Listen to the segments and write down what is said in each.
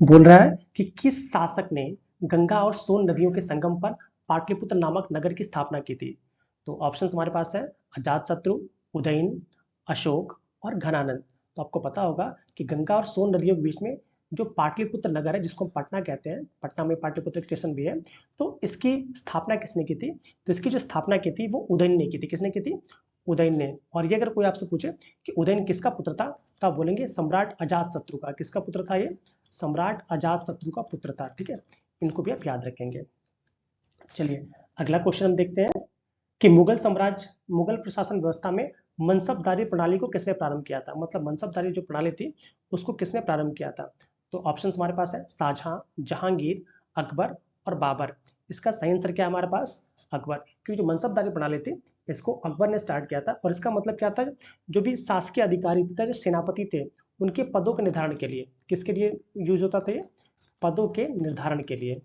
बोल रहा है कि किस शासक ने गंगा और सोन नदियों के संगम पर पाटलिपुत्र नामक नगर की स्थापना की थी? तो ऑप्शंस हमारे पास है अजातशत्रु, उदयन, अशोक और घनानंद। तो आपको पता होगा कि गंगा और सोन नदियों के बीच में जो पाटलिपुत्र नगर है, जिसको हम पटना कहते हैं, पटना में पाटलिपुत्र स्टेशन भी है, तो इसकी स्थापना किसने की थी? तो इसकी जो स्थापना की थी वो उदयन ने की थी। किसने की थी? उदयन ने। और ये अगर कोई आपसे पूछे कि उदयन किसका पुत्र था, तो आप बोलेंगे सम्राट अजातशत्रु का। किसका पुत्र था ये? सम्राट अजातशत्रु का पुत्र था। ठीक है, इनको भी आप याद रखेंगे। चलिए अगला क्वेश्चन हम देखते हैं कि मुगल प्रशासन व्यवस्था में मनसबदारी प्रणाली को किसने प्रारंभ किया था? मतलब मनसबदारी जो प्रणाली थी उसको किसने प्रारंभ किया था? तो ऑप्शंस हमारे पास है शाहजहां, जहांगीर, अकबर और बाबर। इसका सही आंसर क्या है हमारे पास? अकबर। क्योंकि जो मनसबदारी प्रणाली थी इसको अकबर ने स्टार्ट किया था। और इसका मतलब क्या था? जो भी शासकीय अधिकारी थे, जो सेनापति थे, उनके पदों के निर्धारण के लिए, किसके लिए यूज होता था ये? पदों के निर्धारण के लिए,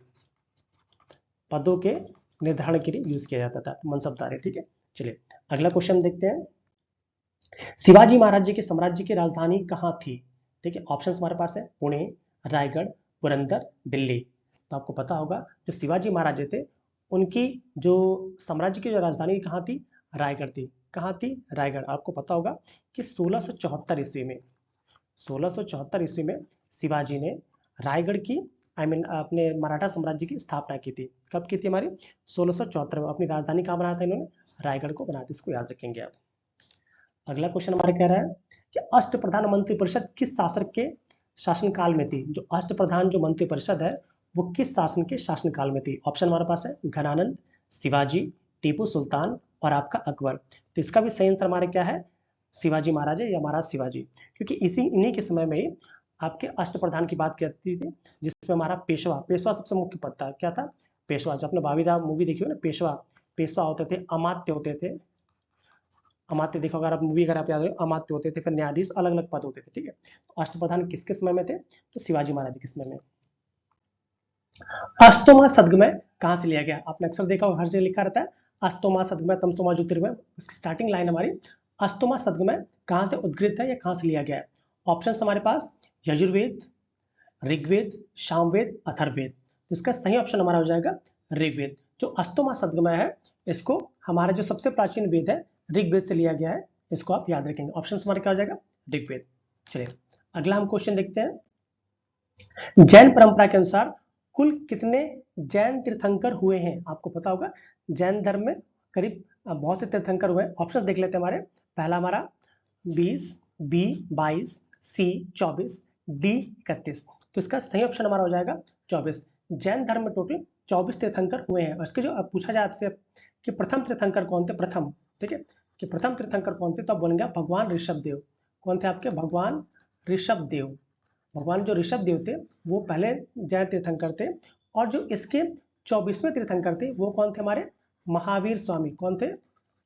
पदों के निर्धारण के लिए यूज किया जाता था मनसबदारी। ठीक है, चलिए अगला क्वेश्चन देखते हैं। शिवाजी महाराज जी के साम्राज्य की राजधानी कहाँ थी? ठीक है, ऑप्शंस हमारे पास है पुणे, रायगढ़, पुरंदर, दिल्ली। तो आपको पता होगा जो शिवाजी महाराज जी थे उनकी जो साम्राज्य की जो राजधानी कहाँ थी? रायगढ़ थी। कहाँ थी? रायगढ़। आपको पता होगा कि 1674 ईस्वी में, 1674 ईस्वी में शिवाजी ने रायगढ़ की अपने मराठा साम्राज्य की स्थापना की थी। कब की थी हमारी? 1674 में। अपनी राजधानी कहाँ बनाया था इन्होंने? रायगढ़ को बनाया था। इसको याद रखेंगे आप। अगला क्वेश्चन हमारा कह रहा है कि अष्टप्रधान मंत्रिपरिषद किस शासक के शासनकाल में थी? जो अष्टप्रधान जो मंत्रिपरिषद है वो किस शासन के शासनकाल में थी? ऑप्शन हमारे पास है घनानंद, शिवाजी, टीपू सुल्तान और आपका अकबर। तो इसका भी सही आंसर हमारा क्या है? शिवाजी महाराज है या महाराज शिवाजी। क्योंकि इन्हीं के समय में ही आपके अष्टप्रधान की बात करती थी, जिसमें हमारा पेशवा, पेशवा सबसे मुख्य पद था। क्या था? पेशवा। जो आपने भाभी मूवी देखी हो ना, पेशवा, पेशवा होते थे, अमात्य होते थे, अमात्य देखो अगर आप मूवी, अगर आप याद हो, अमात्य होते थे, फिर न्यायाधीश, अलग अलग पद होते थे। ठीक है, तो अष्टप्रधान किसके समय में थे? तो शिवाजी महाराज के समय में। अस्तोमा सदगमय कहां से लिया गया? आपने अक्सर देखा होगा, हर जगह लिखा रहता है अस्तोमा सदगमय तमसोमा ज्योतिर्गमय। इसकी स्टार्टिंग लाइन हमारी अस्तोमा सदगमय कहां से उद्गृत है या कहां से लिया गया है? ऑप्शन हमारे पास यजुर्वेद, ऋग्वेद, सामवेद, अथर्ववेद। तो इसका सही ऑप्शन हमारा हो जाएगा ऋग्वेद। जो अस्तोमा सदगमय है इसको हमारा जो सबसे प्राचीन वेद है ऋग्वेद से लिया गया है। इसको आप याद रखेंगे। ऑप्शन हमारे क्या हो जाएगा? ऋग्वेद। चलिए अगला हम क्वेश्चन देखते हैं। जैन परंपरा के अनुसार कुल कितने जैन तीर्थंकर हुए हैं? आपको पता होगा जैन धर्म में करीब बहुत से तीर्थंकर हुए। ऑप्शन देख लेते हैं हमारे। पहला हमारा 20, बी 22, सी 24, डी 31। तो इसका सही ऑप्शन हमारा हो जाएगा 24। जैन धर्म में टोटल 24 तीर्थंकर हुए हैं। और इसके जो पूछा जाए आपसे कि प्रथम तीर्थंकर कौन थे, प्रथम, ठीक है, कि प्रथम तीर्थंकर कौन थे, तो आप बोलेंगे भगवान ऋषभ देव। कौन थे आपके? भगवान ऋषभ देव। भगवान जो ऋषभ देव थे वो पहले जैन तीर्थंकर थे। और जो इसके 24वें तीर्थंकर थे वो कौन थे? हमारे महावीर स्वामी। कौन थे?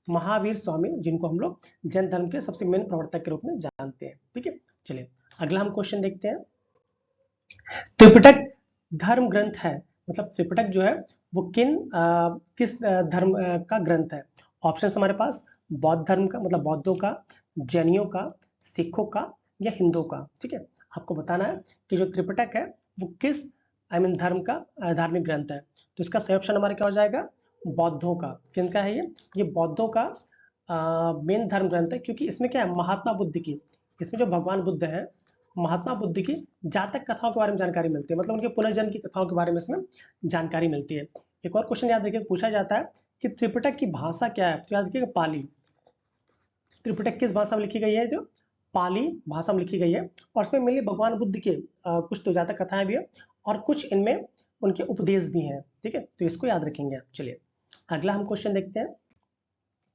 महावीर स्वामी, जिनको हम लोग जैन धर्म के सबसे मेन प्रवर्तक के रूप में जानते हैं। ठीक है, चलिए अगला हम क्वेश्चन देखते हैं। त्रिपिटक धर्म ग्रंथ है, मतलब त्रिपिटक जो है वो किस धर्म का ग्रंथ है? ऑप्शन हमारे पास बौद्ध धर्म का, मतलब बौद्धों का, जैनियों का, सिखों का या हिंदुओं का। ठीक है, आपको बताना है कि जो त्रिपिटक है वो किस धर्म का धार्मिक ग्रंथ है। तो इसका सही ऑप्शन हमारा क्या हो जाएगा? बौद्धों का। किनका है ये बौद्धों का मेन धर्म ग्रंथ है। क्योंकि इसमें क्या है? महात्मा बुद्ध की, इसमें जो भगवान बुद्ध है, महात्मा बुद्ध की जातक कथाओं के बारे में जानकारी मिलती है। मतलब उनके पुनर्जन्म की कथाओं के बारे में इसमें जानकारी मिलती है। एक और क्वेश्चन याद रखिए, पूछा जाता है कि त्रिपिटक की भाषा क्या है? तो याद रखिएगा पाली। त्रिपिटक किस भाषा में लिखी गई है? जो पाली भाषा में लिखी गई है। और इसमें मेनली भगवान बुद्ध के कुछ तो जातक कथाएं भी है और कुछ इनमें उनके उपदेश भी हैं। ठीक है, तो इसको याद रखेंगे आप। चलिए अगला हम क्वेश्चन देखते हैं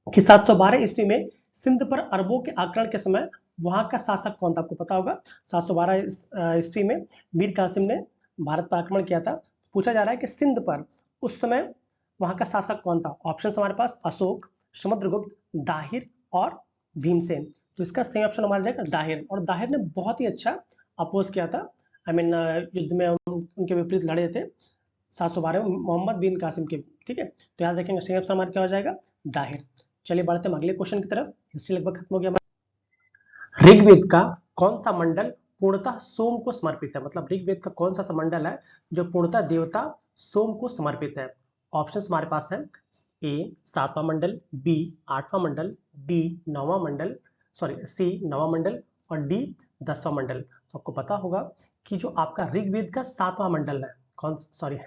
कि 712 ईस्वी में सिंध पर अरबों के आक्रमण के समय वहां का शासक कौन था? आपको पता होगा 712 ईस्वी में मीर कासिम ने भारत पर आक्रमण किया था। पूछा जा रहा है कि सिंध पर उस समय वहां का शासक कौन था? ऑप्शन हमारे पास अशोक, समुद्रगुप्त, दाहिर और भीमसेन। तो इसका सही ऑप्शन हमारा जाएगा दाहिर। और दाहिर ने बहुत ही अच्छा अपोज किया था, युद्ध में उनके विपरीत लड़े थे 712 में मोहम्मद बिन कासिम के। ठीक है, तो याद रखेंगे सही ऑप्शन हमारा क्या हो जाएगा? दाहिर। चलिए बढ़ते हैं अगले क्वेश्चन की तरफ। हिस्ट्री लगभग खत्म हो गया। ऋग्वेद का कौन सा मंडल पूर्णतः सोम को समर्पित है, मतलब ऋग्वेद का कौन सा मंडल है जो पूर्णतः देवता सोम को समर्पित है? ऑप्शन हमारे पास है ए 7वां मंडल, बी 8वां मंडल, डी 9वां मंडल, सॉरी सी 9वां मंडल और डी 10वां मंडल। तो आपको पता होगा कि जो आपका ऋग्वेद का 7वां मंडल है, कौन सॉरी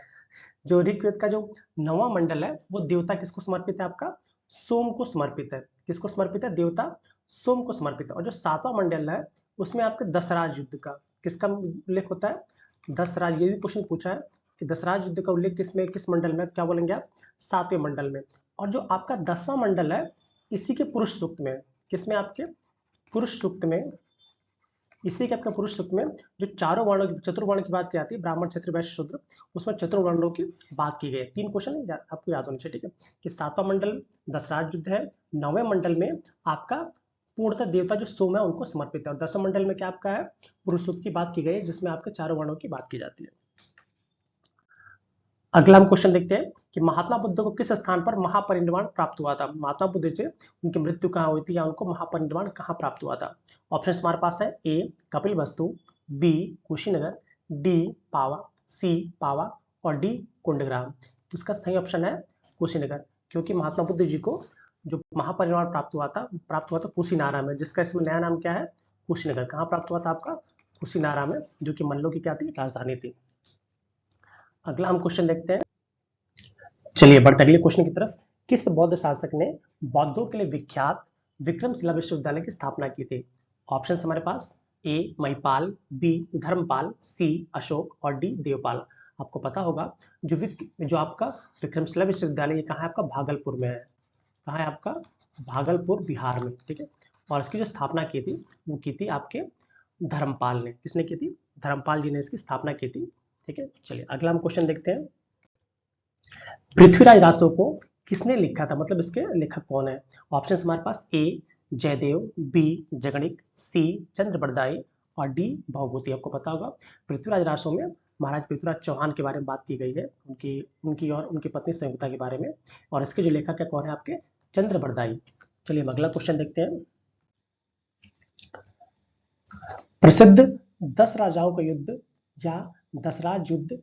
जो ऋग्वेद का जो 9वां मंडल है वो देवता किसको समर्पित है? आपका सोम को समर्पित है। किसको समर्पित है? देवता सोम को समर्पित है। और जो 7वां मंडल है उसमें आपके दशराज युद्ध का किसका उल्लेख होता है? दशराज, ये भी क्वेश्चन पूछा है कि दशराज युद्ध का उल्लेख किसमें, किस मंडल में? क्या बोलेंगे आप? 7वें मंडल में। और जो आपका 10वां मंडल है इसी के पुरुष सूक्त में, किसमें? आपके पुरुष सूक्त में, इसी के आपका पुरुष सूक्त में जो चारों वर्णों की, चतुर्वर्ण की बात की जाती है, ब्राह्मण क्षत्रिय वैश्य शूद्र, उसमें चतुर्वर्णों की बात की गई है। 3 क्वेश्चन आपको याद होने चाहिए, ठीक है? कि 7वां मंडल दशराज युद्ध है, 9वें मंडल में आपका पूर्णतः देवता जो सोम है उनको समर्पित है, और 10वें मंडल में क्या आपका है? पुरुष सूक्त की बात की गई है जिसमें आपके चारों वर्णों की बात की जाती है। अगला हम क्वेश्चन देखते हैं कि महात्मा बुद्ध को किस स्थान पर महापरिनिर्वाण प्राप्त हुआ था? महात्मा बुद्ध से उनकी मृत्यु कहाँ हुई थी या उनको महापरिनिर्वाण कहाँ प्राप्त हुआ था? ऑप्शन हमारे पास है ए कपिल वस्तु, बी कुशीनगर, डी पावा, सी पावा और डी कुंडग्राम। तो इसका सही ऑप्शन है कुशीनगर, क्योंकि महात्मा बुद्ध जी को जो महापरिनिर्वाण प्राप्त हुआ था कुशीनारा में, जिसका इसमें नया नाम क्या है? कुशीनगर। कहाँ प्राप्त हुआ था आपका? कुशीनारा में, जो कि मल्लों की क्या थी? राजधानी थी। अगला हम क्वेश्चन देखते हैं, चलिए बढ़ते अगले क्वेश्चन की तरफ। किस बौद्ध शासक ने बौद्धों के लिए विख्यात विक्रमशिला विश्वविद्यालय की स्थापना की थी? ऑप्शन हमारे पास ए महिपाल, बी धर्मपाल, सी अशोक और डी देवपाल। आपको पता होगा जो आपका विक्रमशिला विश्वविद्यालय कहाँ है? आपका भागलपुर में है। कहाँ है आपका? भागलपुर बिहार में, ठीक है? और इसकी जो स्थापना की थी वो की थी आपके धर्मपाल ने। किसने की थी? धर्मपाल जी ने इसकी स्थापना की थी, ठीक है? चलिए अगला हम क्वेश्चन देखते हैं। पृथ्वीराज रासो को किसने लिखा था, मतलब इसके लेखक कौन है? ऑप्शन हमारे पास ए जयदेव, बी जगणिक, सी चंद्र बरदाई और डी भवभूति। आपको पता होगा पृथ्वीराज रासो में महाराज पृथ्वीराज चौहान के बारे में बात की गई है, उनकी और उनकी पत्नी संयुक्ता के बारे में, और इसके जो लेखक है कौन है? आपके चंद्र बरदाई। चलिए हम अगला क्वेश्चन देखते हैं। प्रसिद्ध 10 राजाओं का युद्ध या दशराज युद्ध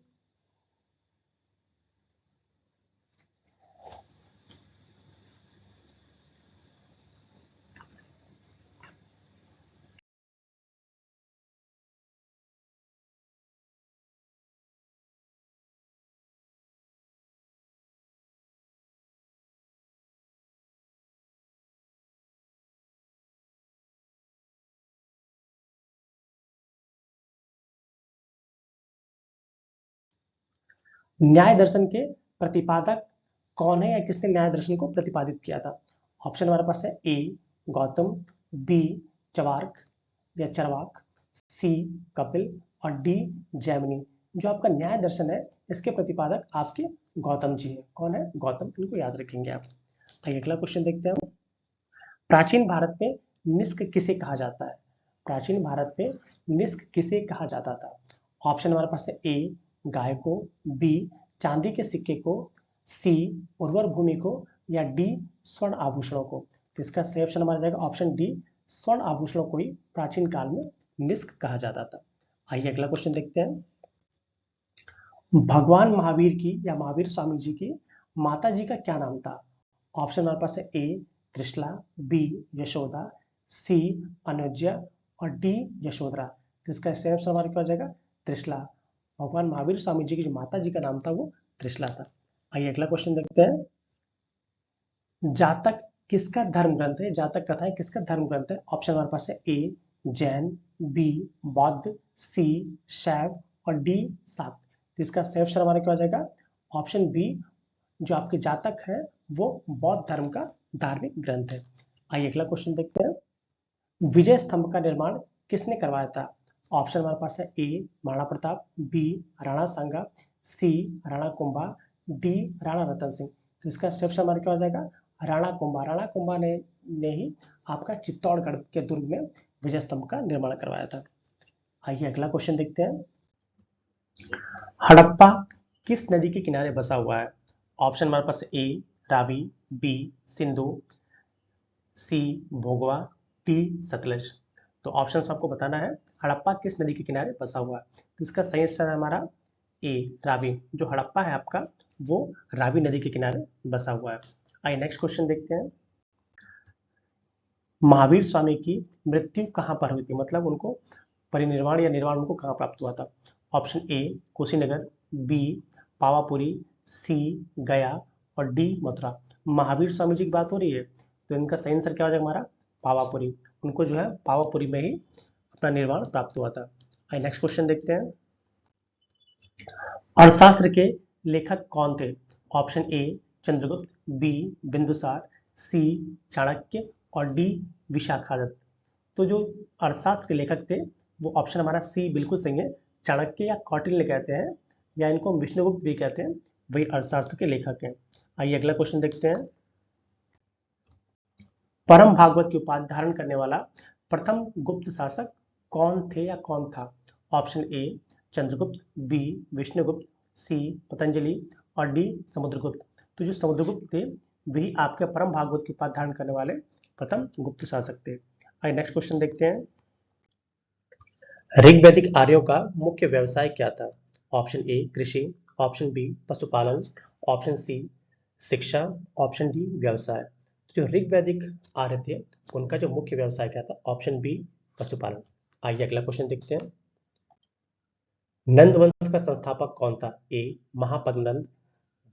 न्याय दर्शन के प्रतिपादक कौन है या किसने न्याय दर्शन को प्रतिपादित किया था? ऑप्शन हमारे पास है ए गौतम, बी चवार्क या चरवाक, सी कपिल और डी जैमिनी। जो आपका न्याय दर्शन है इसके प्रतिपादक आपके गौतम जी हैं। कौन है? गौतम। इनको याद रखेंगे आप। आइए अगला क्वेश्चन देखते हैं। प्राचीन भारत में निष्क किसे कहा जाता है? प्राचीन भारत में निष्क किसे कहा जाता था? ऑप्शन हमारे पास है ए गाय को, बी चांदी के सिक्के को, सी उर्वर भूमि को या डी स्वर्ण आभूषणों को। तो इसका सही ऑप्शन हमारा जाएगा ऑप्शन डी, स्वर्ण आभूषणों को ही प्राचीन काल में निष्क कहा जाता था। आइए अगला क्वेश्चन देखते हैं। भगवान महावीर की या महावीर स्वामी जी की माता जी का क्या नाम था? ऑप्शन हमारे पास है ए त्रिशला, बी यशोदा, सी अनुज्या और डी यशोधरा। तो इसका सही ऑप्शन हमारे पास जाएगा त्रिशला। भगवान महावीर स्वामी जी की जो माता जी का नाम था वो त्रिशला था। आइए अगला क्वेश्चन देखते हैं। जातक किसका धर्म ग्रंथ है? जातक कथा है किसका धर्म ग्रंथ है? ऑप्शन हमारे पास है ए जैन, बी बौद्ध, सी शैव और डी सात। तो इसका सही ऑप्शन हमारे क्या हो जाएगा? ऑप्शन बी, जो आपके जातक है वो बौद्ध धर्म का धार्मिक ग्रंथ है। आइए अगला क्वेश्चन देखते हैं। विजय स्तंभ का निर्माण किसने करवाया था? ऑप्शन हमारे पास है ए महाराणा प्रताप, बी राणा सांगा, सी राणा कुंभा, डी राणा रतन सिंह। तो इसका सही ऑप्शन हमारे क्या हो जाएगा? राणा कुंभा। राणा कुंभा ने ही आपका चित्तौड़गढ़ के दुर्ग में विजय स्तंभ का निर्माण करवाया था। आइए अगला क्वेश्चन देखते हैं। हड़प्पा किस नदी के किनारे बसा हुआ है? ऑप्शन हमारे पास ए रावी, बी सिंधु, सी भोगवा, डी सतलज। तो ऑप्शन आपको बताना है हड़प्पा किस नदी के किनारे बसा हुआ है। तो इसका सही आंसर है हमारा ए, रावी। जो हड़प्पा है आपका वो रावी नदी के किनारे बसा हुआ है। आइए नेक्स्ट क्वेश्चन देखते हैं। महावीर स्वामी की मृत्यु कहाँ पर हुई थी, मतलब उनको परिनिर्वाण या निर्वाण उनको कहाँ प्राप्त हुआ था। Option A Kushinagar, B Pawapuri, C Gaya और डी मथुरा। महावीर स्वामी जी की बात हो रही है तो इनका सही आंसर क्या हो जाएगा हमारा पावापुरी। उनको जो है पावापुरी में ही अपना निर्वाण प्राप्त हुआ था। आइए नेक्स्ट क्वेश्चन देखते हैं। अर्थशास्त्र के लेखक कौन थे। Option A Chandragupta, B Bindusara, C Chanakya और डी विशाखादत्त। तो जो अर्थशास्त्र के लेखक थे वो ऑप्शन हमारा सी बिल्कुल सही है। चाणक्य या कौटिल्य कहते हैं या इनको हम विष्णुगुप्त भी कहते हैं, वही अर्थशास्त्र के लेखक हैं। आइए अगला क्वेश्चन देखते हैं। परम भागवत की उपाधि धारण करने वाला प्रथम गुप्त शासक कौन थे या कौन था। Option A Chandragupta, B Vishnugupta, C Patanjali और डी समुद्रगुप्त। तो जो समुद्रगुप्त थे वही आपके परम भागवत की उपाधि धारण करने वाले प्रथम गुप्त शासक थे। आइए नेक्स्ट क्वेश्चन देखते हैं। ऋग्वैदिक आर्यों का मुख्य व्यवसाय क्या था। ऑप्शन ए कृषि, ऑप्शन बी पशुपालन, ऑप्शन सी शिक्षा, ऑप्शन डी व्यवसाय। जो ऋग्वैदिक आर्य थे उनका जो मुख्य व्यवसाय क्या था, ऑप्शन बी पशुपालन। आइए अगला क्वेश्चन देखते हैं। नंद वंश का संस्थापक कौन था। ए महापद्मनंद,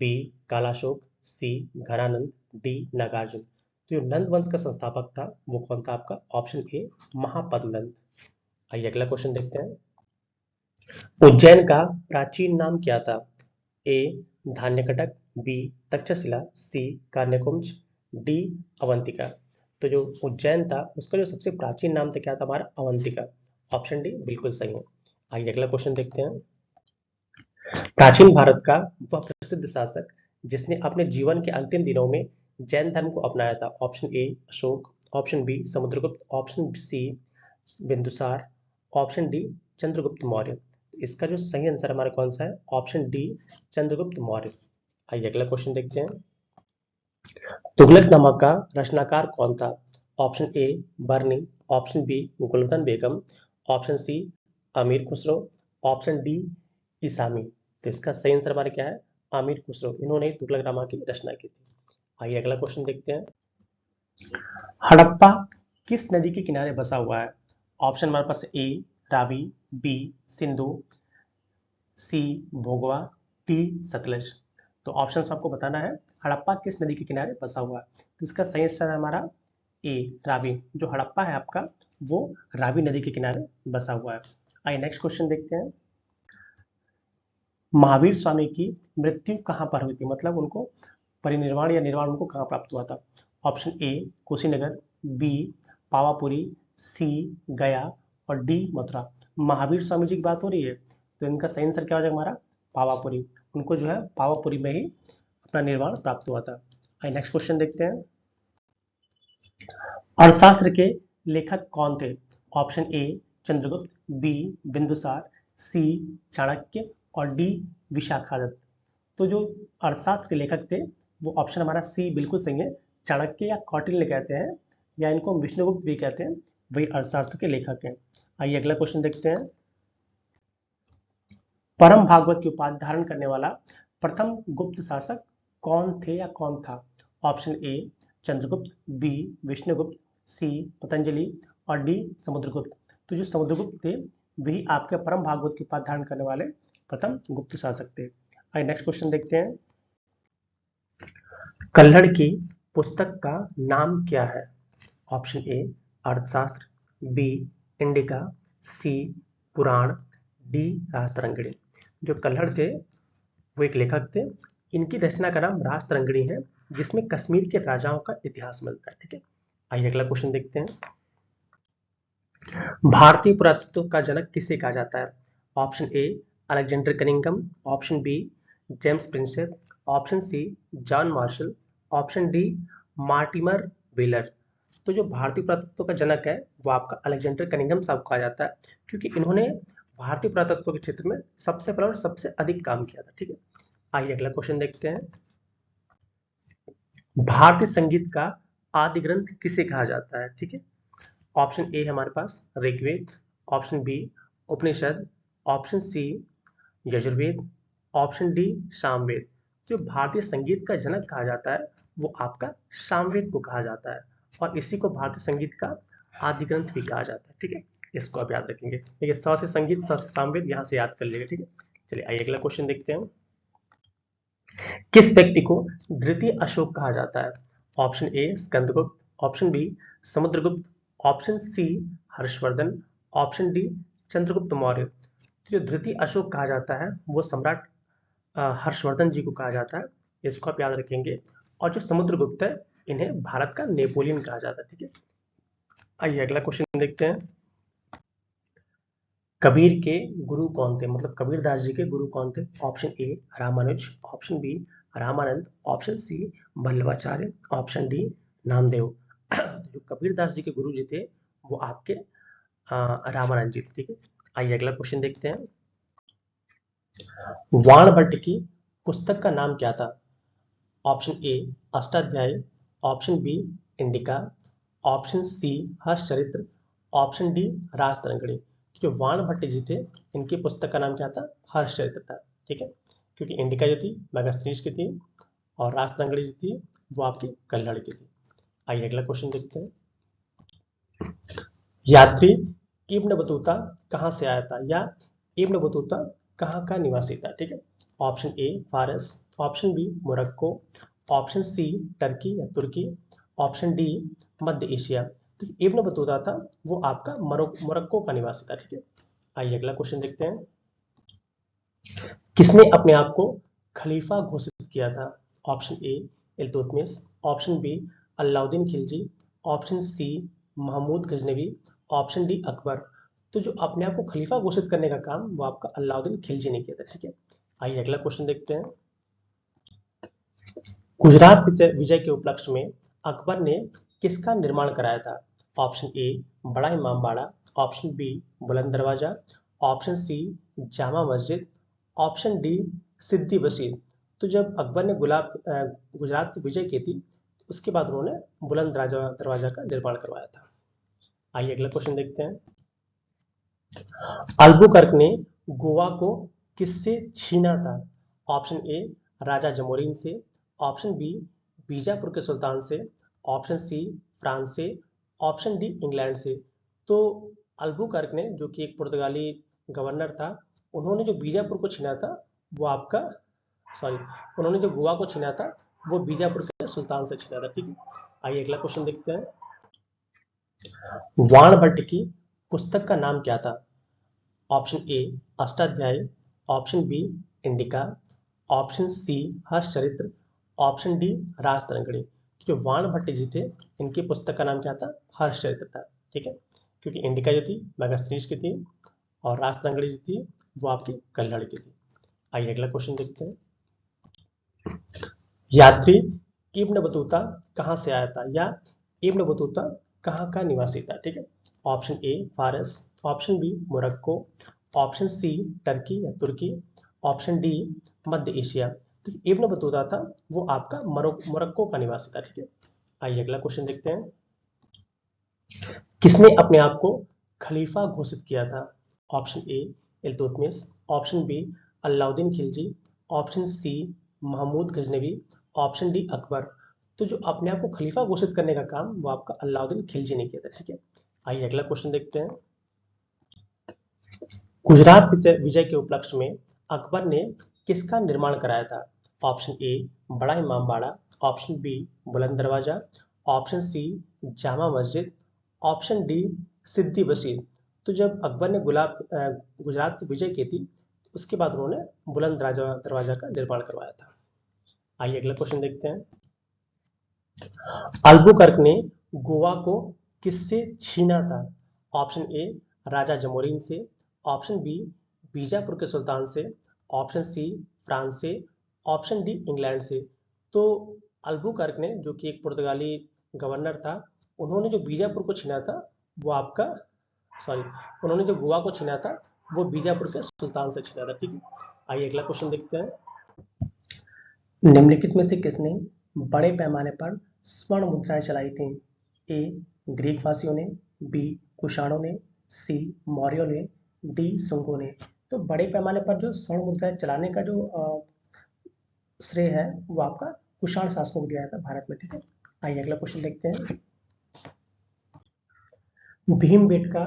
बी कालाशोक, सी घनानंद, डी नागार्जुन। तो जो नंद वंश का संस्थापक था वो कौन था आपका, ऑप्शन ए महापद्मनंद। आइए अगला क्वेश्चन देखते हैं। उज्जैन का प्राचीन नाम क्या था। ए धान्यकटक, बी तक्षशिला, सी कान्यकुंज, डी अवंतिका। तो जो उज्जैन था उसका जो सबसे प्राचीन नाम था क्या था हमारा, अवंतिका। ऑप्शन डी बिल्कुल सही है। आइए अगला क्वेश्चन देखते हैं। प्राचीन भारत का वह प्रसिद्ध शासक जिसने अपने जीवन के अंतिम दिनों में जैन धर्म को अपनाया था। Option a Ashoka, option b Samudragupta, option c Bindusara, option d Chandragupta Maurya. इसका जो सही आंसर हमारा कौन सा है, ऑप्शन डी चंद्रगुप्त मौर्य। आइए अगला क्वेश्चन देखते हैं। तुगलकनामा का रचनाकार कौन था। Option a Barani, option b Gulbadan Begum, option c Amir Khusrau, option D ईसामी। तो इसका सही आंसर हमारा क्या है, आमिर खुसरो। इन्होंने तुगलकनामा की रचना की थी। आइए अगला क्वेश्चन देखते हैं। हड़प्पा किस नदी के किनारे बसा हुआ है। ऑप्शन हमारे पास ए रावी, बी सिंधु, सी भोगवा, डी सतलज। तो ऑप्शन आपको बताना है हड़प्पा किस नदी के किनारे बसा हुआ है। तो इसका सही आंसर है हमारा ए रावी। जो हड़प्पा है आपका वो रावी नदी के किनारे बसा हुआ है। आइए नेक्स्ट क्वेश्चन देखते हैं। महावीर स्वामी की मृत्यु कहाँ पर हुई थी, मतलब उनको परिनिर्वाण या निर्वाण उनको कहाँ प्राप्त हुआ था। Option A Kushinagar, B Pawapuri, C Gaya और डी मथुरा। महावीर स्वामी जी की बात हो रही है तो इनका सही आंसर क्या हो जाएगा हमारा पावापुरी। उनको जो है पावापुरी में ही अपना निर्वाण प्राप्त हुआ था। आइए नेक्स्ट क्वेश्चन देखते हैं। अर्थशास्त्र के लेखक कौन थे। Option A Chandragupta, B Bindusara, C Chanakya और डी विशाखादत्त। तो जो अर्थशास्त्र के लेखक थे वो ऑप्शन हमारा सी बिल्कुल सही है। चाणक्य या कौटिल्य कहते हैं या इनको हम विष्णुगुप्त भी कहते हैं, वही अर्थशास्त्र के लेखक हैं। आइए अगला क्वेश्चन देखते हैं। परम भागवत की उपाधि धारण करने वाला प्रथम गुप्त शासक कौन थे या कौन था। Option A Chandragupta, B Vishnugupta, C Patanjali और डी समुद्रगुप्त। तो जो समुद्रगुप्त थे वही आपके परम भागवत की उपाधि धारण करने वाले प्रथम गुप्त शासक थे। आइए नेक्स्ट क्वेश्चन देखते हैं। कल्हड़ की पुस्तक का नाम क्या है। ऑप्शन ए अर्थशास्त्र, बी इंडिका, सी पुराण, डी राजतरंगिणी। जो कल्हड़ थे वो एक लेखक थे। इनकी रचना का नाम राजतरंगिणी है जिसमें कश्मीर के राजाओं का इतिहास मिलता है। ठीक है, आइए अगला क्वेश्चन देखते हैं। भारतीय पुरातत्व का जनक किसे कहा जाता है। Option a Alexander Cunningham, option b James Prinsep, option c John Marshall, option d Mortimer Wheeler. तो जो भारतीय पुरातत्व का जनक है वो आपका अलेक्जेंडर कनिंघम साहब कहा जाता है क्योंकि इन्होंने भारतीय पुरातत्व के क्षेत्र में सबसे पहले और सबसे अधिक काम किया था। ठीक है, आइए अगला क्वेश्चन देखते हैं। भारतीय संगीत का आदि ग्रंथ किसे कहा जाता है। ठीक है, ऑप्शन ए है हमारे पास Rigveda, option B Upanishad, option C Yajurveda, option D Samaveda. जो भारतीय संगीत का जनक कहा जाता है वो आपका सामवेद को कहा जाता है और इसी को भारतीय संगीत का आदि ग्रंथ भी कहा जाता है। ठीक है, इसको आप याद रखेंगे। देखिए स से संगीत, स से सामवेद, यहाँ से याद कर लेंगे। ठीक है, चलिए आइए अगला क्वेश्चन देखते हैं। किस व्यक्ति को द्वितीय अशोक कहा जाता है? Option a Skandagupta, option b Samudragupta, option c Harshavardhana, option d Chandragupta Maurya. जो द्वितीय अशोक कहा जाता है वो सम्राट हर्षवर्धन जी को कहा जाता है, इसको आप याद रखेंगे। और जो समुद्रगुप्त है इन्हें भारत का नेपोलियन कहा जाता है। ठीक है, आइए अगला क्वेश्चन देखते हैं। कबीर के गुरु कौन थे? मतलब कबीरदास जी के गुरु कौन थे? Option a Ramanuja, option b Ramananda, option c Vallabhacharya, option d Namdev. जो कबीरदास जी के गुरु जी थे वो आपके रामानंद जी थे। ठीक है, आइए अगला क्वेश्चन देखते हैं। वाणभट्ट की पुस्तक का नाम क्या था? Option A Ashtadhyayi, option B Indica, option C Harshacharitra, option D Rajatarangini. जो वाणभट्ट जी थे इनकी पुस्तक का नाम क्या था? हर्षचरित्र था। ठीक है, क्योंकि इंडिका जो थी मेगास्थनीज की थी और राजतरंगिणी जो थी वो आपकी कल्हड़ की थी। आइए अगला क्वेश्चन देखते हैं। यात्री इब्न बतूता कहाँ से आया था या इब्न बतूता कहाँ का निवासी था? ठीक है, ऑप्शन ए फारस, option b Morocco, option c Turkey या तुर्की, ऑप्शन डी मध्य एशिया। तो इब्न बतूता था वो आपका मोरक्को का निवासी था। ठीक है, आइए अगला क्वेश्चन देखते हैं। किसने अपने आप को खलीफा घोषित किया था? Option a Iltutmish, option b Alauddin Khilji, option c Mahmud Ghaznavi, option d Akbar. तो जो अपने आप को खलीफा घोषित करने का काम वो आपका अलाउद्दीन खिलजी ने किया था। ठीक है, आइए अगला क्वेश्चन देखते हैं। गुजरात विजय के उपलक्ष्य में अकबर ने किसका निर्माण कराया था? ऑप्शन ए बड़ा इमामबाड़ा, ऑप्शन बी बुलंद दरवाजा, option C Jama Masjid, option D सिद्दी बशीर। तो जब अकबर ने गुजरात की विजय की थी उसके बाद उन्होंने बुलंद दरवाजा का निर्माण करवाया था। आइए अगला क्वेश्चन देखते हैं। अल्बुकर्क ने गोवा को किससे छीना था? ऑप्शन ए राजा जमोरिन से, ऑप्शन बी बीजापुर के सुल्तान से, ऑप्शन सी फ्रांस से, ऑप्शन डी इंग्लैंड से। तो अल्बुकर्क ने, जो कि एक पुर्तगाली गवर्नर था, उन्होंने जो बीजापुर को छीना था वो आपका उन्होंने जो गोवा को छीना था वो बीजापुर के सुल्तान से छीना था। ठीक है, आइए अगला क्वेश्चन देखते हैं। वाणभट्ट की पुस्तक का नाम क्या था? Option A Ashtadhyayi, option B Indica, option C Harshacharitra, option D Rajatarangini. जो वाणभट्ट जी थे इनकी पुस्तक का नाम क्या था? हर्षचरित्र था। ठीक है, क्योंकि इंडिका जो थी मेगास्थनीज की थी और राजतरंगिणी जो थी वो आपकी कल्हड़ की थी। आइए अगला क्वेश्चन देखते हैं। यात्री इब्न बतूता कहाँ से आया था या इब्न बतूता कहाँ का निवासी था? ठीक है, ऑप्शन ए फारस, option b Morocco, option c Turkey या तुर्की, ऑप्शन डी मध्य एशिया। तो इब्न बतूता था वो आपका मोरक्को का निवासी था। ठीक है, आइए अगला क्वेश्चन देखते हैं। किसने अपने आप को खलीफा घोषित किया था? Option a Iltutmish, option b Alauddin Khilji, option c Mahmud Ghaznavi, option d Akbar. तो जो अपने आप को खलीफा घोषित करने का काम वो आपका अलाउद्दीन खिलजी ने किया था। ठीक है, आइए अगला क्वेश्चन देखते हैं। गुजरात विजय के उपलक्ष्य में अकबर ने किसका निर्माण कराया था? ऑप्शन ए बड़ा इमामबाड़ा, ऑप्शन बी बुलंद दरवाजा, option C Jama Masjid, option D सिद्दी बशीर। तो जब अकबर ने गुजरात की विजय की थी उसके बाद उन्होंने बुलंद दरवाजा का निर्माण करवाया था। आइए अगला क्वेश्चन देखते हैं। अल्बुकर्क ने गोवा को किससे छीना था? ऑप्शन ए राजा जमोरिन से, ऑप्शन बी बीजापुर के सुल्तान से, ऑप्शन सी फ्रांस से, ऑप्शन डी इंग्लैंड से। तो अल्बुकर्क ने, जो कि एक पुर्तगाली गवर्नर था, उन्होंने जो बीजापुर को छीना था वो आपका उन्होंने जो गोवा को छीना था वो बीजापुर के सुल्तान से छीना था। ठीक है, आइए अगला क्वेश्चन देखते हैं। निम्नलिखित में से किसने बड़े पैमाने पर स्वर्ण मुद्राएं चलाई थी? ए ग्रीक वासियों ने, बी कुषाणों ने, सी मौर्यों ने, डी शुंगों ने। तो बड़े पैमाने पर जो स्वर्ण मुद्राएं चलाने का जो श्रेय है वो आपका कुषाण शासकों को दिया जाता है भारत में, ठीक है। आइए अगला क्वेश्चन देखते हैं। भीमबेटका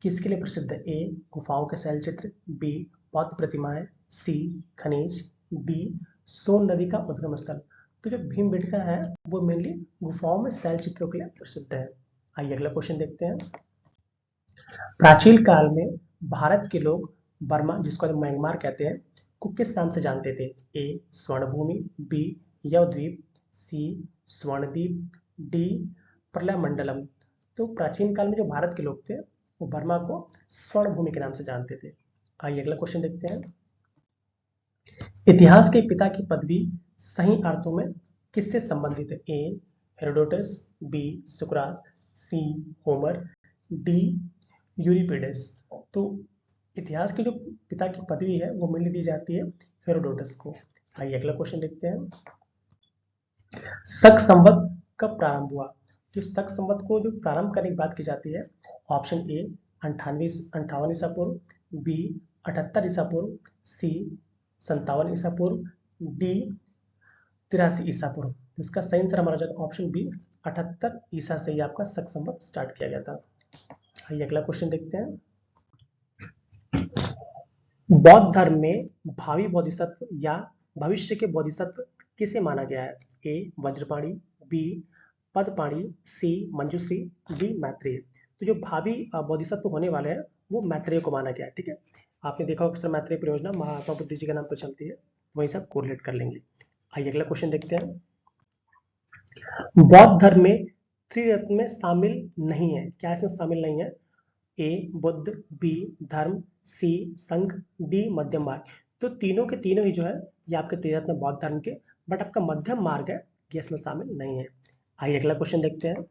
किसके लिए प्रसिद्ध है? ए गुफाओं के शैल चित्र, बी बौद्ध प्रतिमाएं, सी खनिज, डी सोन नदी का उद्गम स्थल। तो जो भीमबेटका है वो मेनली गुफाओं में शैल चित्रों के लिए प्रसिद्ध है। आइए अगला क्वेश्चन देखते हैं। प्राचीन काल में भारत के लोग बर्मा, जिसको हम म्यांमार कहते हैं, को किस नाम से जानते थे? ए स्वर्णभूमि, बी यवद्वीप, सी स्वर्णद्वीप, डी प्रलय मंडलम। तो प्राचीन काल में जो भारत के लोग थे वो बर्मा को स्वर्ण भूमि के नाम से जानते थे। आइए अगला क्वेश्चन देखते हैं। इतिहास के पिता की पदवी सही अर्थों में किससे संबंधित है? ए हेरोडोटस, बी सुकरात, सी होमर, डी यूरिपिडेस। तो इतिहास की जो पिता की पदवी है वो मिल दी जाती है हेरोडोटस को। आइए अगला क्वेश्चन देखते हैं। शक संवत कब प्रारंभ हुआ? जो शक संवत को जो प्रारंभ करने की बात की जाती है, ऑप्शन ए 58 ईसा पूर्व, बी 78 ईसा पूर्व, सी 57 ईसा पूर्व, डी 83 ईसा पूर्व। इसका सही आंसर हमारा जाएगा ऑप्शन बी 78 ईसा से ही आपका शक संवत स्टार्ट किया गया था। आइए अगला क्वेश्चन देखते हैं। बौद्ध धर्म में भावी बोधिसत्व या भविष्य के बोधिसत्व किसे माना गया है? ए वज्रपाणी, बी पदपाणी, सी मंजूश्री, डी मैत्रेय। तो जो भावी बोधिसत्व होने वाले हैं वो मैत्रेय को माना गया है, ठीक है। आपने देखा होगा सर मैत्रेय परियोजना महात्मा बुद्ध जी के नाम पर चलती है, वहीं से आप कोरिलेट कर लेंगे। आइए अगला क्वेश्चन देखते हैं। बौद्ध धर्म में त्रिरत्न में शामिल नहीं है, क्या इसमें शामिल नहीं है? ए बुद्ध, बी धर्म, सी संघ, डी मध्यम मार्ग। तो तीनों के तीनों ही जो है ये आपके त्रिरत्न बौद्ध धर्म के, बट आपका मध्यम मार्ग है ये इसमें शामिल नहीं है। आइए अगला क्वेश्चन देखते हैं।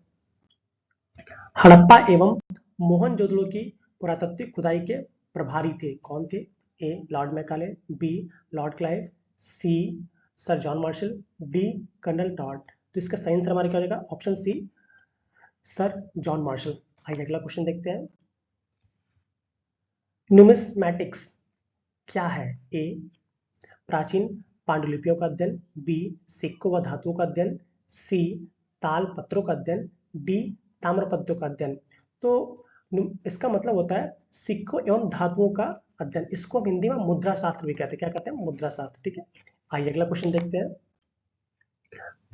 हड़प्पा एवं मोहनजोदड़ो की पुरातात्विक खुदाई के प्रभारी थे, कौन थे? A Lord Macaulay, B Lord Clive, C Sir John Marshall, D Colonel Tod. तो इसका सही आंसर हमारे क्या हो जाएगा? Option C Sir John Marshall. आइए अगला क्वेश्चन देखते हैं। न्यूमिस्मैटिक्स क्या है? ए प्राचीन पांडुलिपियों का अध्ययन, बी सिक्कों व धातुओं का अध्ययन, सी ताल पत्रों का अध्ययन, डी ताम्रपत्रों का अध्ययन। तो इसका मतलब होता है सिक्कों एवं धातुओं का अध्ययन। इसको हम हिंदी में मुद्रा शास्त्र भी कहते हैं। क्या कहते हैं? मुद्रा शास्त्र, ठीक है। आइए अगला क्वेश्चन देखते हैं।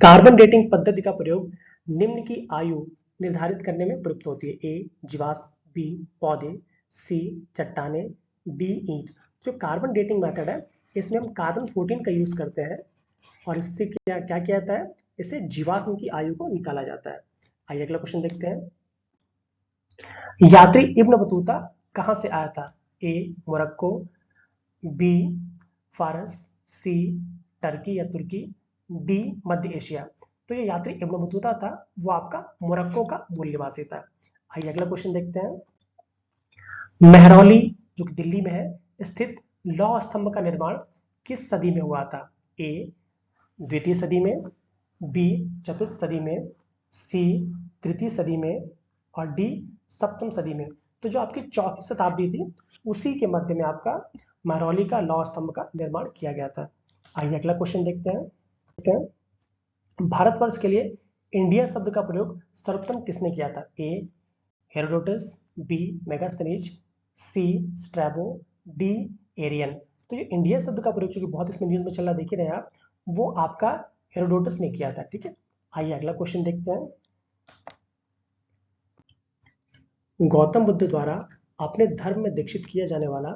कार्बन डेटिंग पद्धति का प्रयोग निम्न की आयु निर्धारित करने में प्रयुक्त होती है? ए जीवाश्म, बी पौधे, सी चट्टाने, डी ईंट। जो कार्बन डेटिंग मेथड है इसमें हम कार्बन 14 का यूज करते हैं और इससे क्या क्या किया जाता है? इससे जीवाश्म की आयु को निकाला जाता है। आइए अगला क्वेश्चन देखते हैं। यात्री इब्न बतूता कहां से आया था? ए मोरक्को, बी फारस, सी टर्की या तुर्की, डी मध्य एशिया। तो ये यात्री इब्न बतूता था वो आपका मोरक्को का मूल निवासी था। आइए अगला क्वेश्चन देखते हैं। मेहरौली जो कि दिल्ली में है स्थित लौह स्तंभ का निर्माण किस सदी में हुआ था? ए द्वितीय सदी में, बी चतुर्थ सदी में, सी तृतीय सदी में और डी सप्तम सदी में। तो जो आपकी चौथी शताब्दी थी उसी के मध्य में आपका महरौली का लौह स्तंभ का निर्माण किया गया था। आइए अगला क्वेश्चन देखते हैं। भारतवर्ष के लिए इंडिया शब्द का प्रयोग सर्वप्रथम किसने किया था? ए हेरोडोटस, बी मेगास्थनीज, सी स्ट्रैबो, डी एरियन। तो ये इंडिया शब्द का प्रयोग जो कि बहुत इसमें न्यूज में चल रहा देख ही रहे हैं आप, वो आपका हेरोडोटस ने किया था, ठीक है। आइए अगला क्वेश्चन देखते हैं। गौतम बुद्ध द्वारा अपने धर्म में दीक्षित किया जाने वाला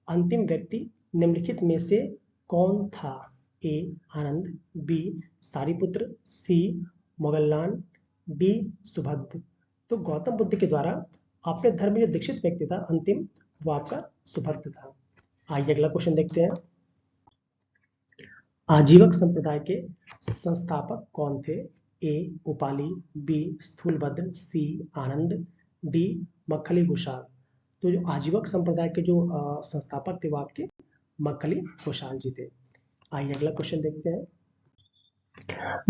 अंतिम व्यक्ति निम्नलिखित में से कौन था? ए आनंद, बी सारिपुत्र, सी मोगल्लान, डी सुभद्र। तो गौतम बुद्ध के द्वारा अपने धर्म में जो दीक्षित व्यक्ति था अंतिम, वो आपका सुभद्र था। आइए अगला क्वेश्चन देखते हैं। आजीवक संप्रदाय के संस्थापक कौन थे? ए उपाली, बी स्थूलभद्र, सी आनंद, डी मक्खली घोषाल। तो जो आजीवक संप्रदाय के जो संस्थापक थे वो आपके मक्खली घोषाल जी थे। आइए अगला क्वेश्चन देखते हैं।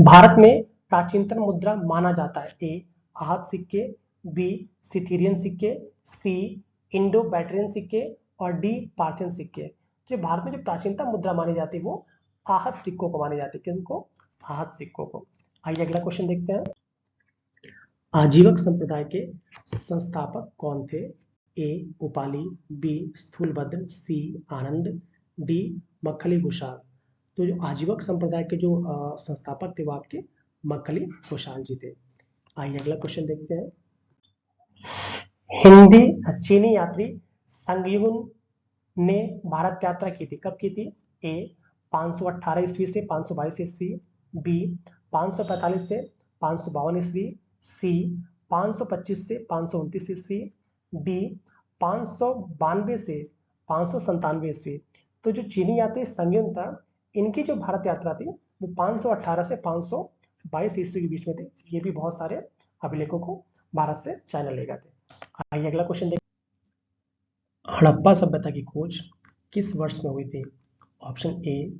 भारत में प्राचीनतम मुद्रा माना जाता है? ए आहत सिक्के, बी सिथेरियन सिक्के, सी इंडो बैटरियन सिक्के और डी पार्थियन सिक्के। जो भारत में जो प्राचीनतम मुद्रा मानी जाती है वो आहत सिक्कों को मानी जाती है। किनको? आहत सिक्कों को। आइए अगला क्वेश्चन देखते हैं। आजीवक संप्रदाय के संस्थापक कौन थे? ए उपाली, बी स्थूलभद्र, सी आनंद, डी मक्खली घोषाल। तो जो आजीवक संप्रदाय के जो संस्थापक थे वो आपके मक्खली घोषाल जी थे। आइए अगला क्वेश्चन देखते हैं। हिंदी चीनी यात्री संगयुन ने भारत यात्रा की थी, कब की थी? ए 518 ईस्वी से 522 ईस्वी, बी 545 से 552 ईस्वी, सी 525 से 529 ईस्वी, डी 592 से 597 ईस्वी। तो जो चीनी यात्री संगयुन था, इनकी जो भारत यात्रा थी वो 518 से 522 ईस्वी के बीच में थी। ये भी बहुत सारे अभिलेखों को भारत से चाइना ले गए थे। आइए अगला क्वेश्चन देखिए। हड़प्पा सभ्यता की खोज किस वर्ष में हुई थी? ऑप्शन ए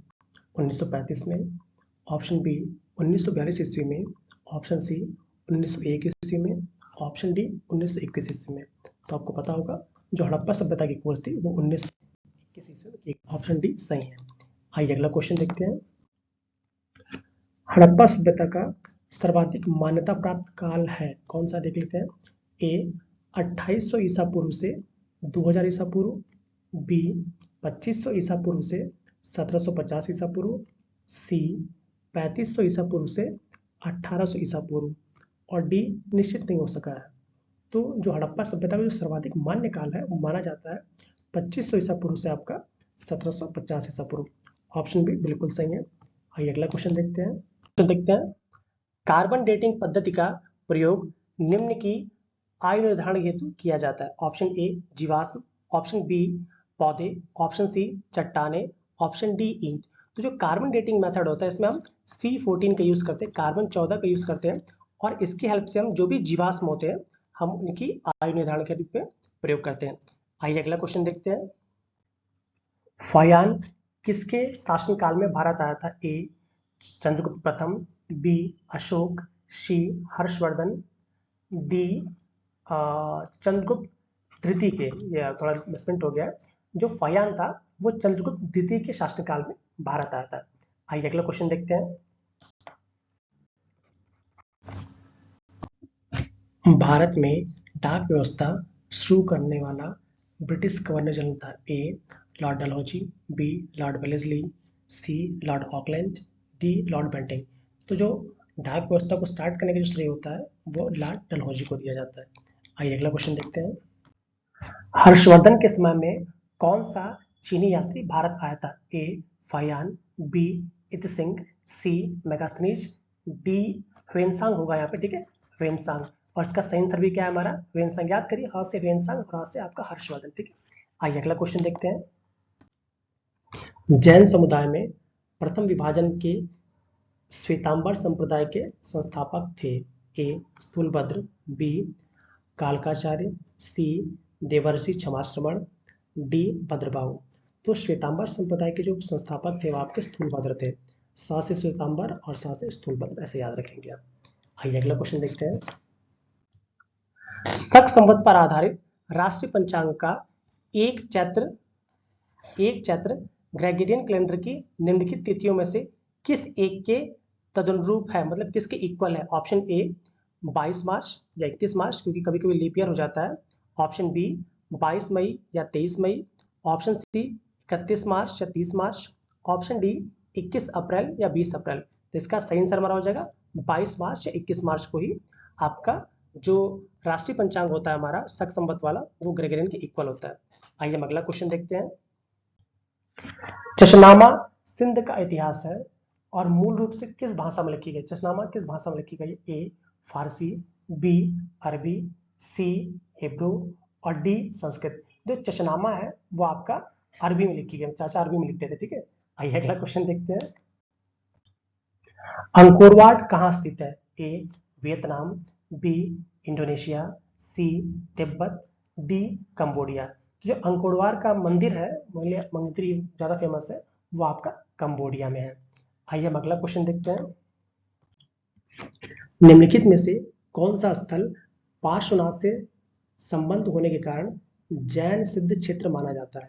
1935 में, ऑप्शन बी 1942 ईस्वी में, ऑप्शन सी 1901 ईस्वी में, ऑप्शन डी 1921 ईस्वी में। तो आपको पता होगा जो हड़प्पा सभ्यता की खोज थी वो 1921 ईस्वी में की। ऑप्शन डी सही है। आइए अगला क्वेश्चन देखते हैं। हड़प्पा सभ्यता का सर्वाधिक मान्यता प्राप्त काल है कौन सा? देख लेते हैं। ए 2800 ईसा पूर्व से 2000 ईसा पूर्व, बी 2500 ईसा पूर्व से 1750 ईसा पूर्व, सी 3500 ईसा पूर्व से 1800 ईसा पूर्व और डी निश्चित नहीं हो सका है। तो जो हड़प्पा सभ्यता का जो सर्वाधिक मान्य काल है वो माना जाता है 2500 ईसा पूर्व से आपका 1750 ईसा पूर्व। ऑप्शन बी बिल्कुल सही है। आइए अगला क्वेश्चन देखते हैं। कार्बन डेटिंग पद्धति का प्रयोग निम्न की आयु निर्धारण हेतु किया जाता है। ऑप्शन ए जीवाश्म, ऑप्शन बी पौधे, ऑप्शन सी चट्टाने, ऑप्शन डी ईंट। तो जो कार्बन डेटिंग मेथड होता है इसमें हम C14 का यूज करते हैं, कार्बन 14 का यूज करते हैं और इसकी हेल्प से हम जो भी जीवाश्म होते हैं हम उनकी आयु निर्धारण के रूप में प्रयोग करते हैं। आइए अगला क्वेश्चन देखते हैं। फायान किसके शासनकाल में भारत आया था? ए चंद्रगुप्त प्रथम, बी अशोक, सी हर्षवर्धन, डी चंद्रगुप्त द्वितीय के। ये थोड़ा मिसप्रिंट हो गया। जो फायान था वो चंद्रगुप्त द्वितीय के शासनकाल में भारत आया था। आइए अगला क्वेश्चन देखते हैं। भारत में डाक व्यवस्था शुरू करने वाला ब्रिटिश गवर्नर जनरल था। A Lord Dalhousie, B Lord Wellesley, C Lord Auckland, D Lord Bentinck. तो जो डाक व्यवस्था को स्टार्ट करने का जो श्रेय होता है वो लॉर्ड डलहौजी को दिया जाता है। आइए अगला क्वेश्चन देखते हैं। हर्षवर्धन के समय में कौन सा चीनी यात्री भारत आया था? ए फायान, बी इतसिंग, सी मेगास्थनीज, डी ह्वेनसांग होगा यहाँ पे, ठीक है, ह्वेनसांग। और इसका सही आंसर भी क्या है हमारा? ह्वेनसांग। याद करिए, हाँ से ह्वेनसांग और हाँ से आपका हर्षवर्धन, ठीक है। आइए अगला क्वेश्चन देखते हैं। जैन समुदाय में प्रथम विभाजन के श्वेतांबर संप्रदाय के संस्थापक थे। ए स्थूलभद्र, बी कालकाचार्य, सी देवर्षि क्षमाश्रमण, डी भद्रबाहु। तो श्वेतांबर संप्रदाय के जो संस्थापक थे वो आपके स्थूलभद्र थे। सा से श्वेतांबर और सा से स्थूलभद्र, ऐसे याद रखेंगे आप। आइए अगला क्वेश्चन देखते हैं। शक संवत पर आधारित राष्ट्रीय पंचांग का एक चैत्र ग्रेगोरियन कैलेंडर की निम्नलिखित तिथियों में से किस एक के तदनुरूप है, मतलब किसके इक्वल है? ऑप्शन ए 22 मार्च या 21 मार्च, क्योंकि कभी कभी लीप ईयर हो जाता है। ऑप्शन बी 22 मई या 23 मई, ऑप्शन सी 31 मार्च या 30 मार्च, ऑप्शन डी 21 अप्रैल या 20 अप्रैल। तो इसका सही आंसर हमारा हो जाएगा 22 मार्च या 21 मार्च को ही आपका जो राष्ट्रीय पंचांग होता है हमारा शक संवत वाला वो ग्रेगोरियन के इक्वल होता है। आइए हम अगला क्वेश्चन देखते हैं। चशनामा सिंध का इतिहास है और मूल रूप से किस भाषा में लिखी गई? चशनामा किस भाषा में लिखी गई? ए फारसी, बी अरबी, सी हिब्रू और डी संस्कृत। जो चशनामा है वो आपका अरबी में लिखी गई, चाचा अरबी में लिखते थे, ठीक है। आइए अगला क्वेश्चन देखते हैं। अंकोर वाट कहाँ स्थित है? ए वियतनाम, बी इंडोनेशिया, सी तिब्बत, डी कंबोडिया। जो अंकोरवाट का मंदिर है, मंदिर ज्यादा फेमस है, वो आपका कंबोडिया में है। आइए हम अगला क्वेश्चन देखते हैं। निम्नलिखित में से कौन सा स्थल पार्श्वनाथ से संबंध होने के कारण जैन सिद्ध क्षेत्र माना जाता है?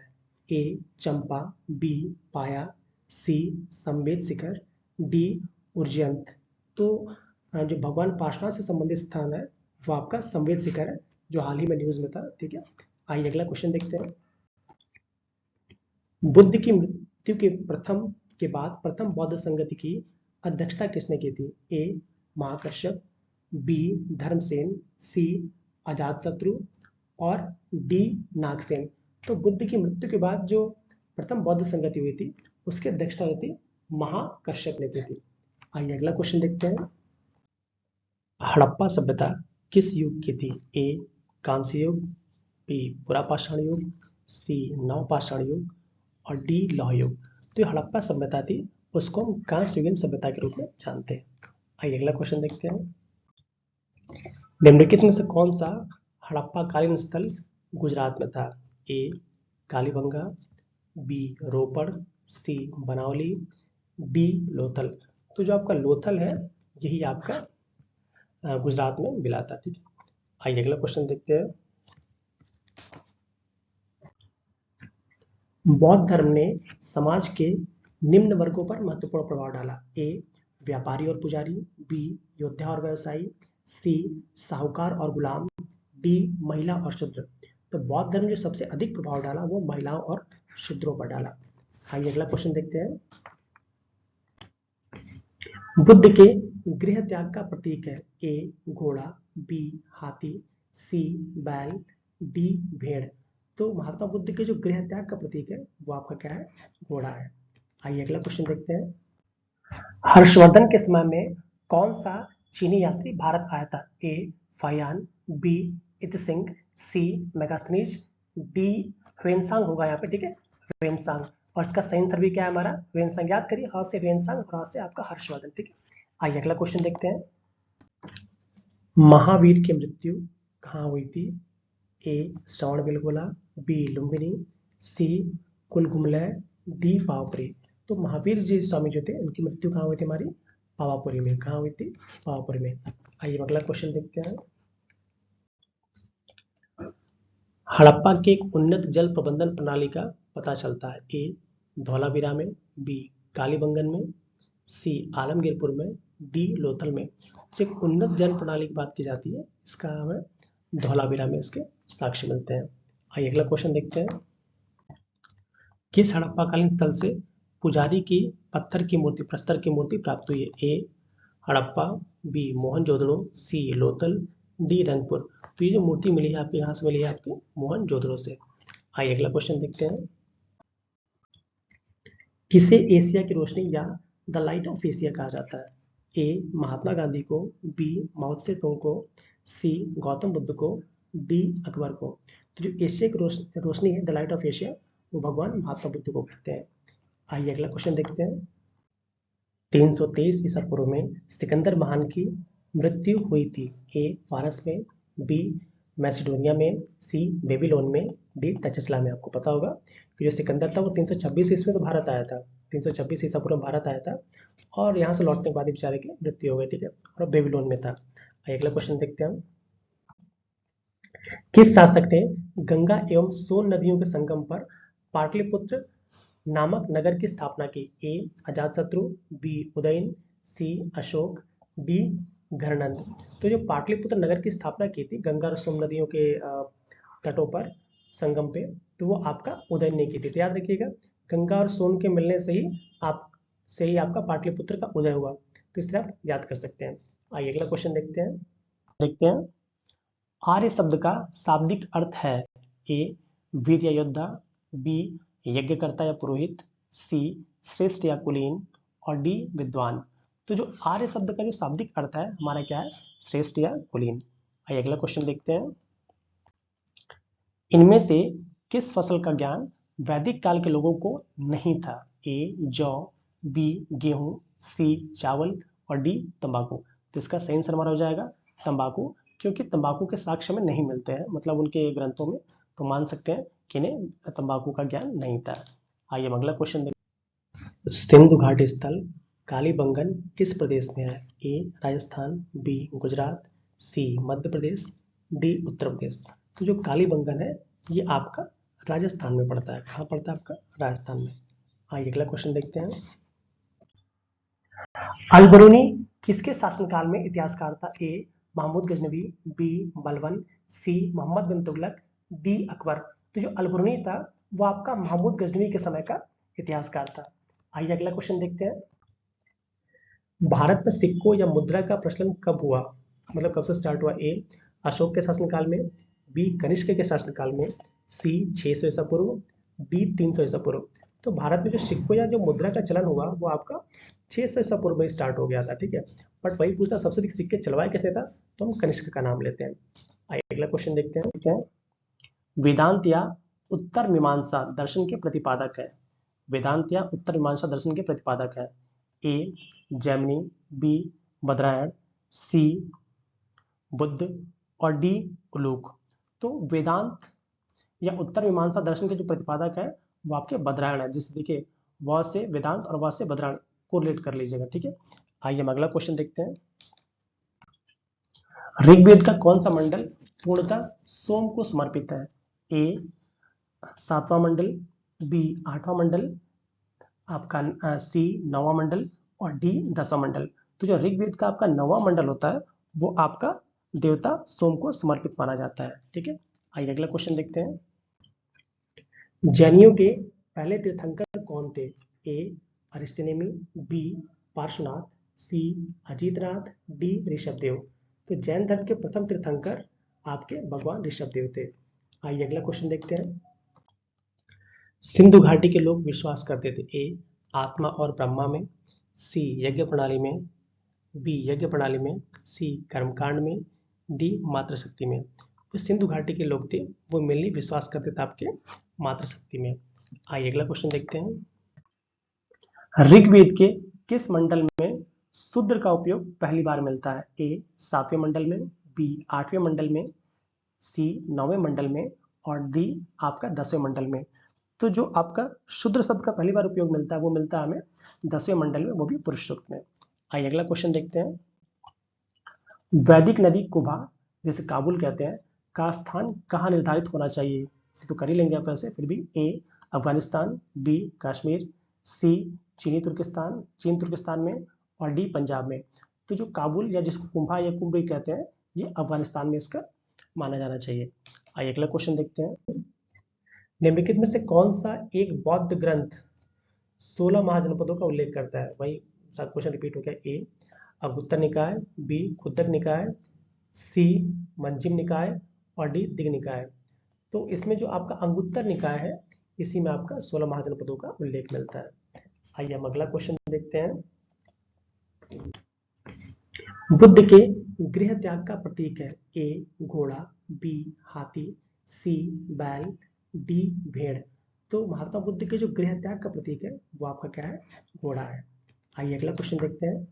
ए चंपा, बी पाया, सी संवेद शिखर, डी उज्जयंत। तो जो भगवान पार्श्वनाथ से संबंधित स्थान है वो आपका संवेद शिखर है, जो हाल ही में न्यूज में था। ठीक है, आइए अगला क्वेश्चन देखते हैं। बुद्ध की मृत्यु के बाद प्रथम बौद्ध संगति की अध्यक्षता किसने की थी? ए महाकश्यप, बी धर्मसेन, सी अजातशत्रु और डी नागसेन। तो बुद्ध की मृत्यु के बाद जो प्रथम बौद्ध संगति हुई थी उसकी अध्यक्षता हुई थी महाकश्यप ने की थी। आइए अगला क्वेश्चन देखते हैं। हड़प्पा सभ्यता किस युग की थी? ए कांस्य युग, बी पुरापाषाण युग, सी नवपाषाण युग और डी लौह युग। तो ये हड़प्पा सभ्यता थी, उसको हम कांस्ययुगीन सभ्यता के रूप में जानते हैं। आइए अगला क्वेश्चन देखते हैं। निम्नलिखित में से कौन सा हड़प्पा कालीन स्थल गुजरात में था? ए कालीबंगा, बी रोपड़, सी बनावली, डी लोथल। तो जो आपका लोथल है यही आपका गुजरात में मिला था। ठीक है, आइए अगला क्वेश्चन देखते हैं। बौद्ध धर्म ने समाज के निम्न वर्गों पर महत्वपूर्ण प्रभाव डाला? ए व्यापारी और पुजारी, बी योद्धा और व्यवसायी, सी साहूकार और गुलाम, डी महिला और शूद्र। तो बौद्ध धर्म ने जो सबसे अधिक प्रभाव डाला वो महिलाओं और शूद्रों पर डाला। आइए अगला क्वेश्चन देखते हैं। बुद्ध के गृह त्याग का प्रतीक है? ए घोड़ा, बी हाथी, सी बैल, डी भेड़। तो महात्मा बुद्ध के जो गृह त्याग का प्रतीक है वो आपका क्या है? घोड़ा है। आइए अगला क्वेश्चन देखते हैं। हर्षवर्धन के समय में कौन सा चीनी यात्री भारत आया था? ए फायान, बी इतसिंग, सी मेगास्थनीज, डी ह्वेनसांग होगा यहाँ पे। ठीक है, ह्वेनसांग। और इसका सही आंसर भी क्या है हमारा? ह्वेनसांग। याद करिए, हाँ से ह्वेनसांग और हाँ से आपका हर्षवर्धन। ठीक है, आइए अगला क्वेश्चन देखते हैं। महावीर की मृत्यु कहाँ हुई थी? ए श्रवणबेलगोला, बी लुम्बिनी, सी कुलगुमलय, डी पावापुरी। तो महावीर जी स्वामी जो थे उनकी मृत्यु कहाँ हुई थी हमारी? पावापुरी में। कहाँ हुई थी? पावापुरी में। आइए अगला क्वेश्चन देखते हैं। हड़प्पा के एक उन्नत जल प्रबंधन प्रणाली का पता चलता है? ए धौलावीरा में, बी कालीबंगन में, सी आलमगीरपुर में, डी लोथल में। तो एक उन्नत जल प्रणाली की बात की जाती है, इसका हमें धौलावीरा में इसके साक्ष्य मिलते हैं। आइए अगला क्वेश्चन देखते हैं। किस हड़प्पाकालीन स्थल से पुजारी की पत्थर की मूर्ति, प्रस्तर की मूर्ति प्राप्त हुई है? ए हड़प्पा, बी मोहनजोदड़ो, सी लोथल, डी रंगपुर। तो ये जो मूर्ति मिली है आपके, यहाँ से मिली है आपके मोहनजोदड़ो से। आइए अगला क्वेश्चन देखते हैं। किसे एशिया की रोशनी या द लाइट ऑफ एशिया कहा जाता है? ए महात्मा गांधी को, बी माओ त्से तुंग को, सी गौतम बुद्ध को, डी अकबर को। तो जो एशिया की रोशनी है, द लाइट ऑफ एशिया, वो भगवान महात्मा बुद्ध को कहते हैं। आइए अगला क्वेश्चन देखते हैं। 323 ईसा पूर्व में सिकंदर महान की मृत्यु हुई थी? ए फारस में, बी मैसिडोनिया में, सी बेबीलोन में, डी तक्षशिला में। आपको पता होगा कि जो सिकंदर था वो 326 ईस्वी में भारत आया था, 326 ईसा पूर्व में भारत आया था और यहाँ से लौटने के बाद बेचारे की मृत्यु हो गई। ठीक है, और बेबीलोन में था। अगला क्वेश्चन देखते हैं हम। किस शासक ने गंगा एवं सोन नदियों के संगम पर पाटलिपुत्र नामक नगर की स्थापना की? ए अजातशत्रु, बी उदयन, सी अशोक, डी घरनंद। तो जो पाटलिपुत्र नगर की स्थापना की थी गंगा और सोन नदियों के तटों पर, संगम पे, तो वो आपका उदयन ने की थी। तो याद रखिएगा, गंगा और सोन के मिलने से ही आपका पाटलिपुत्र का उदय हुआ। तो इस तरह आप याद कर सकते हैं। आइए अगला क्वेश्चन देखते हैं। आर्य शब्द का शाब्दिक अर्थ है? ए वीर या योद्धा, बी यज्ञकर्ता या पुरोहित, सी श्रेष्ठ या कुलीन और डी विद्वान। तो जो आर्य शब्द का जो शाब्दिक अर्थ है हमारा क्या है? श्रेष्ठ या कुलीन। आइए अगला क्वेश्चन देखते हैं। इनमें से किस फसल का ज्ञान वैदिक काल के लोगों को नहीं था? ए जौ, बी गेहूं, सी चावल और डी तंबाकू। तो इसका सही आंसर हमारा हो जाएगा तंबाकू, क्योंकि तंबाकू के साक्ष्य में नहीं मिलते हैं, मतलब उनके ग्रंथों में, तो मान सकते हैं कि इन्हें तंबाकू का ज्ञान नहीं था। आइए अगला क्वेश्चन देखते। सिंधु घाटी स्थल कालीबंगन किस प्रदेश में है? ए राजस्थान, बी गुजरात, सी मध्य प्रदेश, डी उत्तर प्रदेश। तो जो कालीबंगन है ये आपका राजस्थान में पड़ता है। कहाँ पड़ता है आपका? राजस्थान में। आइए अगला क्वेश्चन देखते हैं। अलबरूनी किसके शासनकाल में इतिहासकार था? ए महमूद गजनवी, बी बलबन, सी मोहम्मद बिन तुगलक, डी अकबर। तो जो अलबरूनी था वो आपका महमूद गजनवी के समय का इतिहासकार था। आइए अगला क्वेश्चन देखते हैं। भारत में सिक्कों या मुद्रा का प्रचलन कब हुआ? मतलब कब से स्टार्ट हुआ? ए अशोक के शासनकाल में, बी कनिष्क के शासनकाल में, सी 600 ईसा पूर्व, डी 300 ईसा पूर्व। तो भारत में जो सिक्कों या जो मुद्रा का चलन हुआ वो आपका 600 ईसा पूर्व में स्टार्ट हो गया था, ठीक है। बट वही पूछना सबसे अधिक सिक्के चलवाए किसने था, तो हम कनिष्क का नाम लेते हैं। आइए अगला क्वेश्चन देखते हैं। वेदांत या उत्तर मीमांसा दर्शन के प्रतिपादक है? वेदांत या उत्तर मीमांसा दर्शन के प्रतिपादक है? ए जैमिनी, बी बदरायण, सी बुद्ध और डी उलूक। तो वेदांत या उत्तर मीमांसा दर्शन के जो प्रतिपादक है वो आपके बदरायण है। जिससे देखिए व से वेदांत और व से बदरायण कोरिलेट कर लीजिएगा, ठीक है। आइए हम अगला क्वेश्चन देखते हैं। ऋग्वेद का कौन सा मंडल पूर्णतः सोम को समर्पित है? ए 7वां मंडल, बी 8वां मंडल, आपका सी 9वां मंडल और डी 10वां मंडल। तो जो ऋग्वेद का आपका 9वां मंडल होता है वो आपका देवता सोम को समर्पित माना जाता है, ठीक है। आइए अगला क्वेश्चन देखते हैं। जैनियों के पहले तीर्थंकर कौन थे? ए अरिस्टनेमी, बी पार्श्वनाथ, सी अजीतनाथ, डी ऋषभदेव। तो जैन धर्म के प्रथम तीर्थंकर आपके भगवान ऋषभदेव थे। आइए अगला क्वेश्चन देखते हैं। सिंधु घाटी के लोग विश्वास करते थे? ए आत्मा और ब्रह्मा में, सी यज्ञ प्रणाली में, बी यज्ञ प्रणाली में, सी कर्मकांड में, डी मातृशक्ति में। जो सिंधु घाटी के लोग थे वो मेनली विश्वास करते थे आपके मातृशक्ति में। आइए अगला क्वेश्चन देखते हैं। ऋग्वेद के किस मंडल में शूद्र का उपयोग पहली बार मिलता है? ए 7वें मंडल में, बी 8वें मंडल में, सी 9वें मंडल में और डी आपका 10वें मंडल में। तो जो आपका शूद्र शब्द का पहली बार उपयोग मिलता है वो मिलता है हमें 10वें मंडल में, वो भी पुरुष सूक्त में। आइए अगला क्वेश्चन देखते हैं। वैदिक नदी कुबा, जिसे काबुल कहते हैं, का स्थान कहाँ निर्धारित होना चाहिए? तो कर ही लेंगे आप ऐसे फिर भी। ए अफगानिस्तान, बी कश्मीर, सी चीन तुर्किस्तान में और डी पंजाब में। तो जो काबुल या जिसको कुंभा या कुंभ भी कहते हैं ये अफगानिस्तान में इसका माना जाना चाहिए। आइए अगला क्वेश्चन देखते हैं। निम्नलिखित में से कौन सा एक बौद्ध ग्रंथ 16 महाजनपदों का उल्लेख करता है? वही सात क्वेश्चन रिपीट हो गया। ए अगुत्तर निकाय, बी खुद्दक निकाय, सी मंजिम निकाय और डी दिग निकाय। तो इसमें जो आपका अंगुत्तर निकाय है इसी में आपका 16 महाजनपदों का उल्लेख मिलता है। आइए हम अगला क्वेश्चन देखते हैं। बुद्ध के गृह त्याग का प्रतीक है? ए घोड़ा, बी हाथी, सी बैल, डी भेड़। तो महात्मा बुद्ध के जो गृह त्याग का प्रतीक है वो आपका क्या है? घोड़ा है। आइए अगला क्वेश्चन देखते हैं।